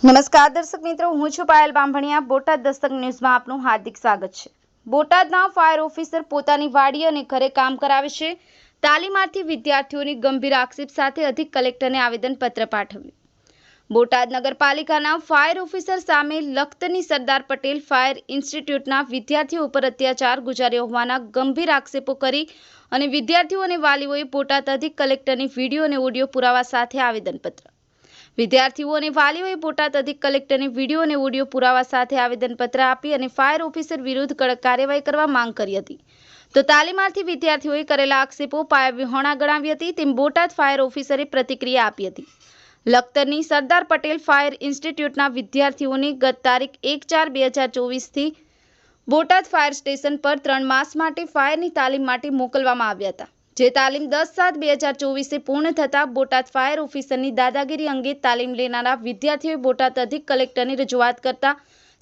નમસ્કાર દર્શક મિત્રો, હું છું પાયલ બામભણિયા। બોટાદ દસ્તક ન્યૂઝમાં આપનું હાર્દિક સ્વાગત છે। બોટાદના ફાયર ઓફિસર પોતાની વાડી અને ઘરે કામ કરાવે છે। તાલીમાર્થી વિદ્યાર્થીઓની ગંભીર આક્ષેપ સાથે અધિક કલેક્ટરને આવેદનપત્ર પાઠવ્યું। બોટાદ નગરપાલિકાના ફાયર ઓફિસર સામે લખતરની સરદાર પટેલ ફાયર ઇન્સ્ટિટ્યૂટના વિદ્યાર્થીઓ ઉપર અત્યાચાર ગુજાર્યો હોવાના ગંભીર આક્ષેપો કરી અને વિદ્યાર્થીઓ અને વાલીઓએ બોટાદ અધિક કલેક્ટરની વિડીયો અને ઓડિયો પુરાવા સાથે આવેદનપત્ર। વિદ્યાર્થીઓ અને વાલીઓએ બોટાદ અધિક કલેક્ટરને વિડીયો અને ઓડિયો પુરાવા સાથે આવેદનપત્ર આપી અને ફાયર ઓફિસર વિરુદ્ધ કડક કાર્યવાહી કરવા માંગ કરી હતી। તો તાલીમાર્થી વિદ્યાર્થીઓએ કરેલા આક્ષેપો પાયાવિહોણા ગણાવી હતી તેમ બોટાદ ફાયર ઓફિસરે પ્રતિક્રિયા આપી હતી। લખતરની સરદાર પટેલ ફાયર ઇન્સ્ટિટ્યૂટના વિદ્યાર્થીઓને ગત તારીખ 1/4/2024થી બોટાદ ફાયર સ્ટેશન પર 3 માસ માટે ફાયરની તાલીમ માટે મોકલવામાં આવ્યા હતા। જે તાલીમ 10/7/2024 પૂર્ણ થતાં બોટાદ ફાયર ઓફિસરની દાદાગીરી અંગે તાલીમ લેનારા વિદ્યાર્થીઓએ બોટાદ અધિક કલેક્ટરની રજૂઆત કરતા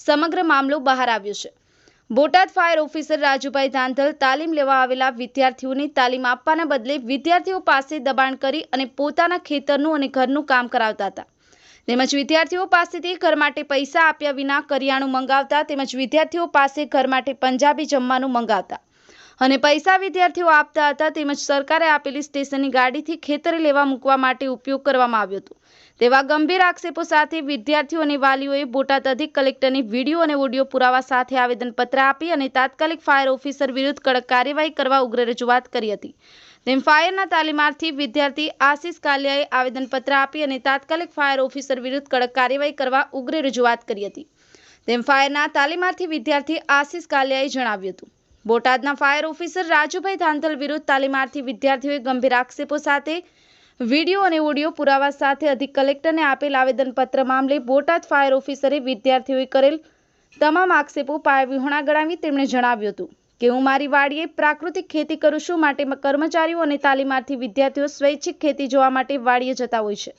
સમગ્ર મામલો બહાર આવ્યો છે। બોટાદ ફાયર ઓફિસર રાજુભાઈ ધાંધલ તાલીમ લેવા આવેલા વિદ્યાર્થીઓને તાલીમ આપવાના બદલે વિદ્યાર્થીઓ પાસે દબાણ કરી અને પોતાના ખેતરનું અને ઘરનું કામ કરાવતા હતા। તેમજ વિદ્યાર્થીઓ પાસેથી ઘર માટે પૈસા આપ્યા વિના કરિયાણું મંગાવતા તેમજ વિદ્યાર્થીઓ પાસે ઘર માટે પંજાબી જમવાનું મંગાવતા અને પૈસા વિદ્યાર્થીઓ આપતા હતા તેમજ સરકારે આપેલી સ્ટેશનની ગાડીથી ખેતરે લેવા મૂકવા માટે ઉપયોગ કરવામાં આવ્યો હતો। તેવા ગંભીર આક્ષેપો સાથે વિદ્યાર્થીઓ અને વાલીઓએ બોટાદ અધિક કલેક્ટરની વિડીયો અને ઓડિયો પુરાવા સાથે આવેદનપત્ર આપી અને તાત્કાલિક ફાયર ઓફિસર વિરુદ્ધ કડક કાર્યવાહી કરવા ઉગ્ર રજૂઆત કરી હતી। તેમ ફાયરના તાલીમાર્થી વિદ્યાર્થી આશિષ કાલિયાએ આવેદનપત્ર આપી અને તાત્કાલિક ફાયર ઓફિસર વિરુદ્ધ કડક કાર્યવાહી કરવા ઉગ્ર રજૂઆત કરી હતી। તેમ ફાયરના તાલીમાર્થી વિદ્યાર્થી આશિષ કાલિયાએ જણાવ્યું હતું। બોટાદના ફાયર ઓફિસર રાજુભાઈ ધાંધલ વિરુદ્ધ તાલીમાર્થી વિદ્યાર્થીઓએ ગંભીર આક્ષેપો સાથે વિડીયો અને ઓડિયો પુરાવા સાથે અધિક કલેક્ટરને આપેલ આવેદનપત્ર મામલે બોટાદ ફાયર ઓફિસરે વિદ્યાર્થીઓએ કરેલ તમામ આક્ષેપો પાયાવિહોણા ગણાવી તેમણે જણાવ્યું હતું કે હું મારી વાડીએ પ્રાકૃતિક ખેતી કરું છું, માટે કર્મચારીઓ અને તાલીમાર્થી વિદ્યાર્થીઓ સ્વૈચ્છિક ખેતી જોવા માટે વાડીએ જતા હોય છે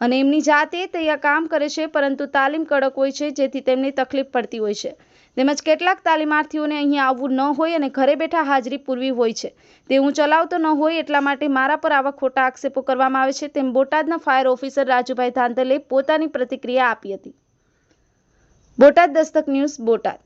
અને એમની જાતે ત્યાં કામ કરે છે, પરંતુ તાલીમ કડક હોય છે જેથી તેમને તકલીફ પડતી હોય છે। તેમજ કેટલાક તાલીમાર્થીઓને અહીં આવવું ન હોય અને ઘરે બેઠા હાજરી પૂરવી હોય છે, તે હું ચલાવતો ન હોય એટલા માટે મારા પર આવા ખોટા આક્ષેપો કરવામાં આવે છે, તેમ બોટાદના ફાયર ઓફિસર રાજુભાઈ ધાંધલે પોતાની પ્રતિક્રિયા આપી હતી। બોટાદ દસ્તક ન્યૂઝ, બોટાદ।